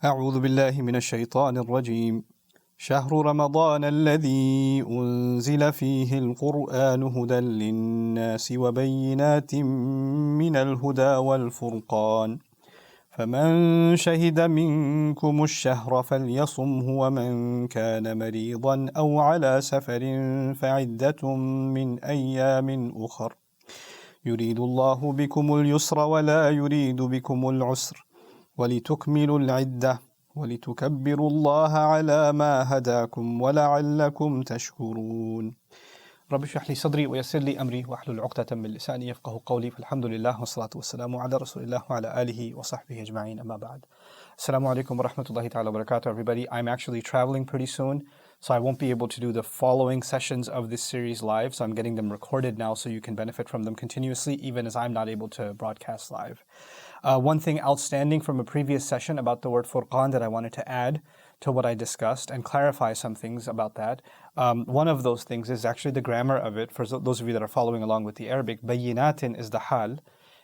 أعوذ بالله من الشيطان الرجيم شهر رمضان الذي أنزل فيه القرآن هدى للناس وبينات من الهدى والفرقان فمن شهد منكم الشهر فليصمه ومن كان مريضا أو على سفر فعدة من أيام أخر يريد الله بكم اليسر ولا يريد بكم العسر ولتكملوا العدة ولتكبروا الله على ما هداكم ولعلكم تشكرون رب اشرح لي صدري ويسر لي أمري واحلل عقدة من لساني يفقه قولي فالحمد لله والصلاة والسلام على رسول الله وعلى آله وصحبه أجمعين أما بعد. Assalamu alaikum wa rahmatullahi ta'ala wa barakatuh everybody. I'm actually traveling pretty soon, so I won't be able to do the following sessions of this series live, so I'm getting them recorded now so you can benefit from them continuously even as I'm not able to broadcast live. One thing outstanding from a previous session about the word furqan that I wanted to add to what I discussed and clarify some things about that. One of those things is actually the grammar of it. For those of you that are following along with the Arabic, bayyinatin is the hal,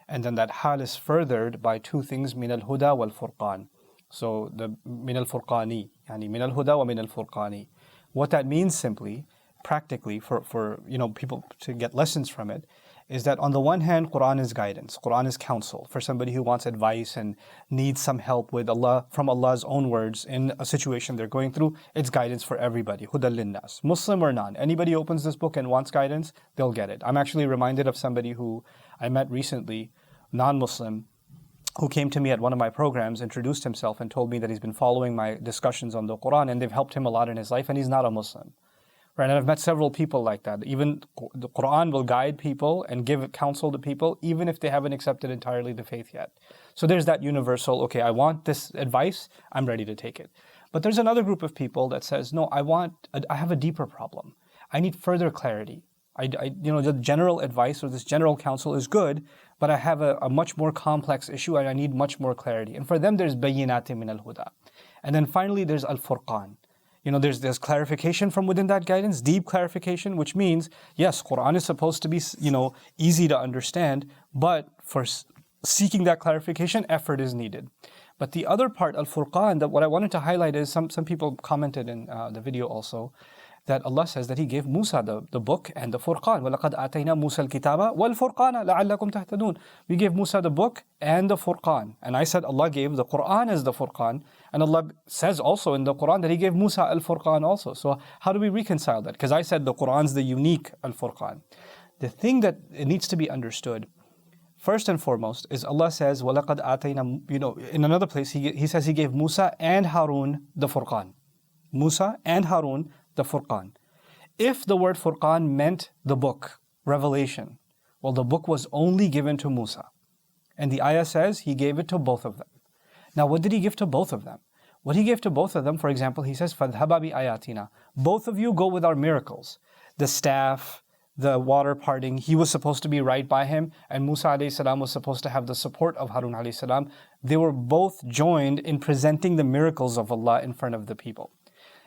and then that hal is furthered by two things, min al-huda wal-furqan. So the min al-furqani, yani min al-huda wa min al-furqani. What that means simply, practically, for people to get lessons from it, is that on the one hand, Quran is guidance, Quran is counsel for somebody who wants advice and needs some help with Allah, from Allah's own words in a situation they're going through. It's guidance for everybody, hudal linnas, Muslim or non. Anybody opens this book and wants guidance, they'll get it. I'm actually reminded of somebody who I met recently, non-Muslim, who came to me at one of my programs, introduced himself and told me that he's been following my discussions on the Quran and they've helped him a lot in his life, and he's not a Muslim. Right, and I've met several people like that. Even the Quran will guide people and give counsel to people even if they haven't accepted entirely the faith yet. So there's that universal, okay, I want this advice, I'm ready to take it. But there's another group of people that says, no, I have a deeper problem. I need further clarity. The general advice or this general counsel is good, but I have a much more complex issue and I need much more clarity. And for them, there's bayyinat min al-huda. And then finally, there's al-furqan. There's clarification from within that guidance, deep clarification, which means, yes, Quran is supposed to be, easy to understand, but for seeking that clarification, effort is needed. But the other part, al-furqan, that what I wanted to highlight is some people commented in the video also, that Allah says that He gave Musa the book and the Furqan. وَلَقَدْ آتَيْنَا مُوسَى الْكِتَابَ وَالْفُرْقَانَ لَعَلَّكُمْ تَهْتَدُونَ. We gave Musa the book and the Furqan. And I said Allah gave the Quran as the Furqan. And Allah says also in the Quran that He gave Musa al-Furqan also. So how do we reconcile that? Because I said the Quran's the unique al-Furqan. The thing that it needs to be understood, first and foremost, is Allah says, وَلَقَدْ آتَيْنَا, in another place, He says He gave Musa and Harun the Furqan. Musa and Harun the Furqan. If the word Furqan meant the book, revelation, well, the book was only given to Musa. And the ayah says He gave it to both of them. Now, what did He give to both of them? What He gave to both of them, for example, He says, فَذْهَبَا بِآيَاتِنَا. Both of you go with our miracles. The staff, the water parting, he was supposed to be right by him, and Musa a.s. was supposed to have the support of Harun a.s. They were both joined in presenting the miracles of Allah in front of the people.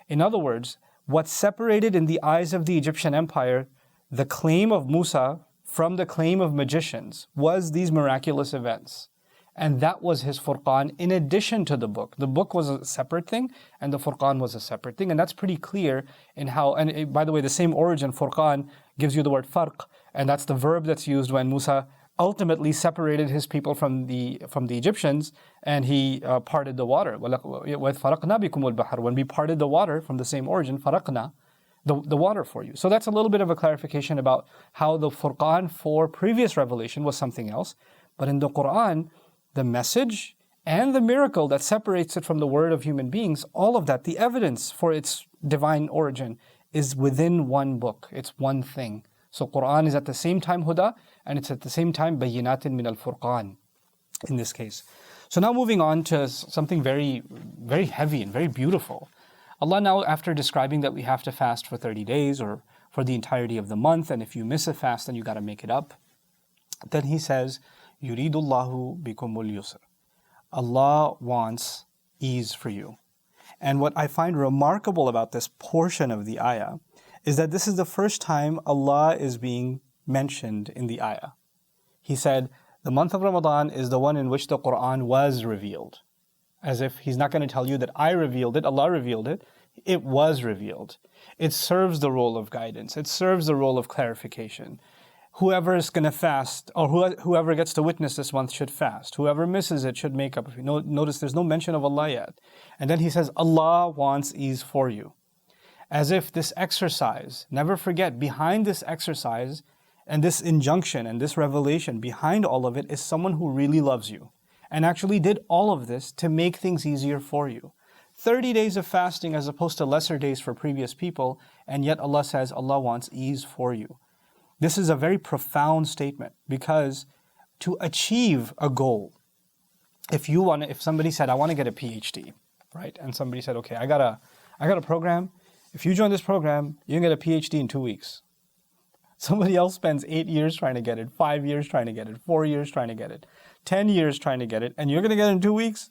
In other words, what separated in the eyes of the Egyptian empire the claim of Musa from the claim of magicians was these miraculous events. And that was his Furqan in addition to the book. The book was a separate thing and the Furqan was a separate thing. And that's pretty clear in how, and by the way, the same origin, Furqan, gives you the word farq. And that's the verb that's used when Musa ultimately separated his people from the Egyptians, and he parted the water. When we parted the water from the same origin, faraqna, the water for you. So that's a little bit of a clarification about how the Furqan for previous revelation was something else. But in the Quran, the message and the miracle that separates it from the word of human beings, all of that, the evidence for its divine origin is within one book. It's one thing. So Quran is at the same time huda, and it's at the same time bayyinatin min al-furqan in this case. So now moving on to something very, very heavy and very beautiful. Allah now, after describing that we have to fast for 30 days or for the entirety of the month, and if you miss a fast, then you got to make it up. Then He says, yuridullahu bikumul yusr. Allah wants ease for you. And what I find remarkable about this portion of the ayah is that this is the first time Allah is being mentioned in the ayah. He said, the month of Ramadan is the one in which the Quran was revealed. as if He's not going to tell you that I revealed it, Allah revealed it. It was revealed. It serves the role of guidance. It serves the role of clarification. Whoever is going to fast, or whoever gets to witness this month should fast. Whoever misses it should make up. If you notice, there's no mention of Allah yet. And then He says, Allah wants ease for you. As if this exercise, never forget, behind this exercise and this injunction and this revelation, behind all of it is someone who really loves you and actually did all of this to make things easier for you. 30 days of fasting as opposed to lesser days for previous people, and yet Allah says Allah wants ease for you. This is a very profound statement, because to achieve a goal, if somebody said, I want to get a PhD, right? And somebody said, okay, I got a program. If you join this program, you can get a PhD in 2 weeks. Somebody else spends 8 years trying to get it, 5 years trying to get it, 4 years trying to get it, 10 years trying to get it, and you're going to get it in 2 weeks?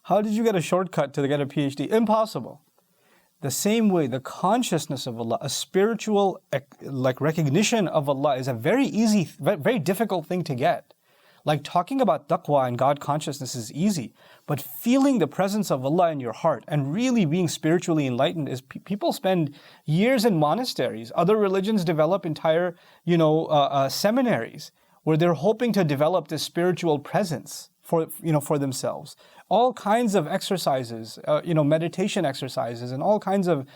How did you get a shortcut to get a PhD? Impossible. The same way, the consciousness of Allah, a spiritual recognition of Allah is a very easy, very difficult thing to get. Like talking about taqwa and God consciousness is easy, but feeling the presence of Allah in your heart and really being spiritually enlightened is, people spend years in monasteries. Other religions develop entire, seminaries where they're hoping to develop this spiritual presence for themselves. All kinds of exercises, meditation exercises, and all kinds of,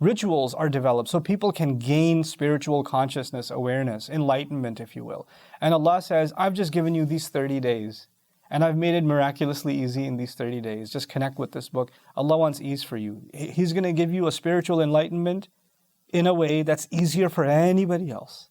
rituals are developed so people can gain spiritual consciousness, awareness, enlightenment, if you will. And Allah says, I've just given you these 30 days, and I've made it miraculously easy in these 30 days. Just connect with this book. Allah wants ease for you. He's going to give you a spiritual enlightenment in a way that's easier for anybody else.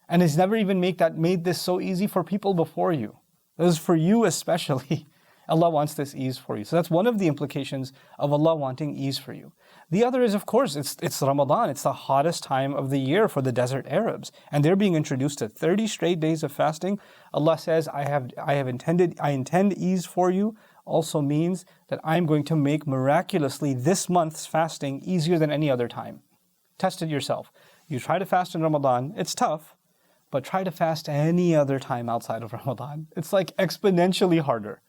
And He's never even made this so easy for people before you. This is for you especially. Allah wants this ease for you. So that's one of the implications of Allah wanting ease for you. The other is, of course, it's Ramadan. It's the hottest time of the year for the desert Arabs. And they're being introduced to 30 straight days of fasting. Allah says, I intend ease for you, also means that I'm going to make miraculously this month's fasting easier than any other time. Test it yourself. You try to fast in Ramadan, it's tough, but try to fast any other time outside of Ramadan. It's like exponentially harder.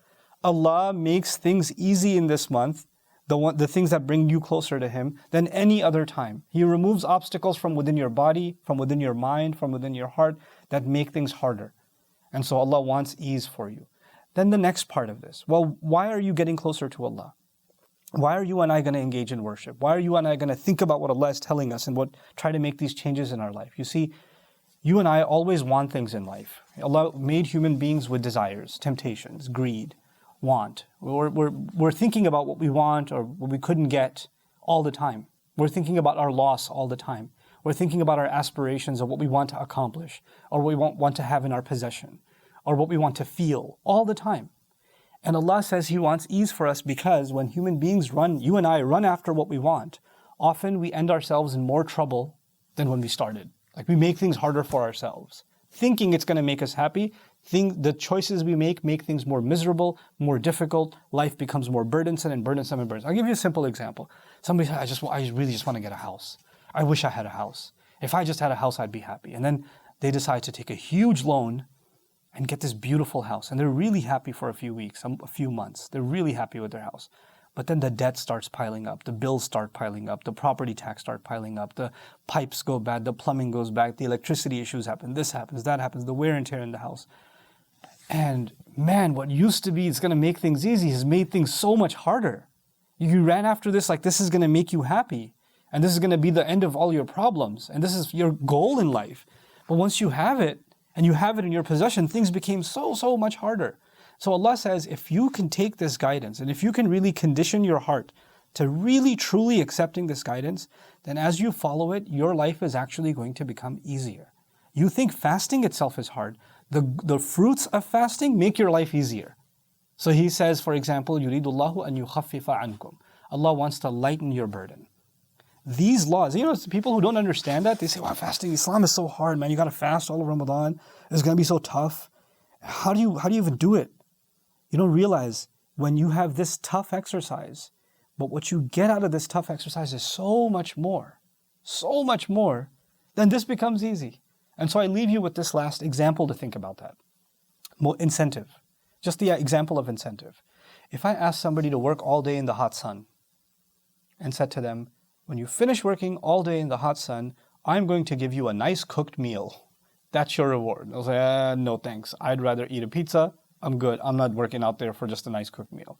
Allah makes things easy in this month, the things that bring you closer to Him, than any other time. He removes obstacles from within your body, from within your mind, from within your heart, that make things harder. And so Allah wants ease for you. Then the next part of this, well, why are you getting closer to Allah? Why are you and I going to engage in worship? Why are you and I going to think about what Allah is telling us and try to make these changes in our life? You see, you and I always want things in life. Allah made human beings with desires, temptations, greed, want. We're thinking about what we want or what we couldn't get all the time. We're thinking about our loss all the time. We're thinking about our aspirations of what we want to accomplish, or what we want to have in our possession, or what we want to feel all the time. And Allah says He wants ease for us, because when human beings you and I run after what we want, often we end ourselves in more trouble than when we started. Like, we make things harder for ourselves, thinking it's going to make us happy. The choices we make things more miserable, more difficult. Life becomes more burdensome and burdensome and burdensome. I'll give you a simple example. Somebody said, I really just want to get a house. I wish I had a house. If I just had a house, I'd be happy. And then they decide to take a huge loan and get this beautiful house. And they're really happy for a few weeks, a few months. They're really happy with their house. But then the debt starts piling up, the bills start piling up, the property tax start piling up, the pipes go bad, the plumbing goes bad, the electricity issues happen, this happens, that happens, the wear and tear in the house. And man, what used to be it's going to make things easy has made things so much harder. You ran after this like this is going to make you happy, and this is going to be the end of all your problems, and this is your goal in life. But once you have it, and you have it in your possession, things became so much harder. So Allah says, if you can take this guidance, and if you can really condition your heart to really truly accepting this guidance, then as you follow it, your life is actually going to become easier. You think fasting itself is hard. The fruits of fasting make your life easier. So He says, for example, يُرِيدُ اللَّهُ أَن يُخَفِّفَ عَنْكُمْ. Allah wants to lighten your burden. These laws, people who don't understand that, they say, wow, fasting, Islam is so hard, man. You got to fast all of Ramadan. It's going to be so tough. How do you even do it? You don't realize when you have this tough exercise, but what you get out of this tough exercise is so much more, then this becomes easy. And so I leave you with this last example to think about that. Incentive. Just the example of incentive. If I asked somebody to work all day in the hot sun and said to them, when you finish working all day in the hot sun, I'm going to give you a nice cooked meal. That's your reward. They'll say, no thanks. I'd rather eat a pizza. I'm good. I'm not working out there for just a nice cooked meal.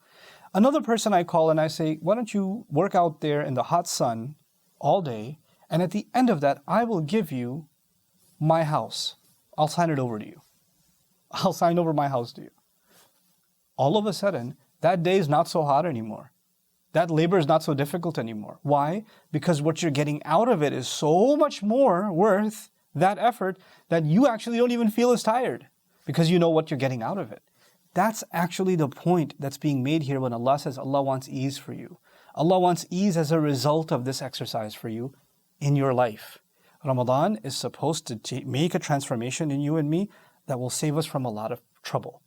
Another person I call and I say, why don't you work out there in the hot sun all day, and at the end of that, I will give you my house. I'll sign it over to you. I'll sign over my house to you. All of a sudden, that day is not so hot anymore. That labor is not so difficult anymore. Why? Because what you're getting out of it is so much more worth that effort that you actually don't even feel as tired because you know what you're getting out of it. That's actually the point that's being made here when Allah says Allah wants ease for you. Allah wants ease as a result of this exercise for you in your life. Ramadan is supposed to make a transformation in you and me that will save us from a lot of trouble.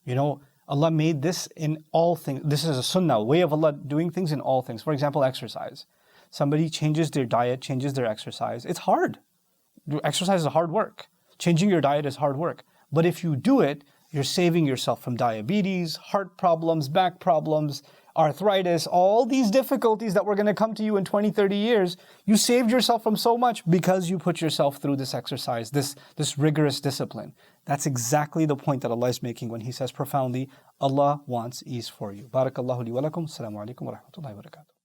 You know, Allah made this in all things. This is a sunnah, a way of Allah doing things in all things. For example, exercise. Somebody changes their diet, changes their exercise. It's hard. Exercise is hard work. Changing your diet is hard work. But if you do it, you're saving yourself from diabetes, heart problems, back problems, arthritis, all these difficulties that were going to come to you in 20, 30 years. You saved yourself from so much because you put yourself through this exercise, this rigorous discipline. That's exactly the point that Allah is making when He says profoundly, Allah wants ease for you. Barakallahu li wa lakum. Assalamu alaikum wa rahmatullahi wa barakatuh.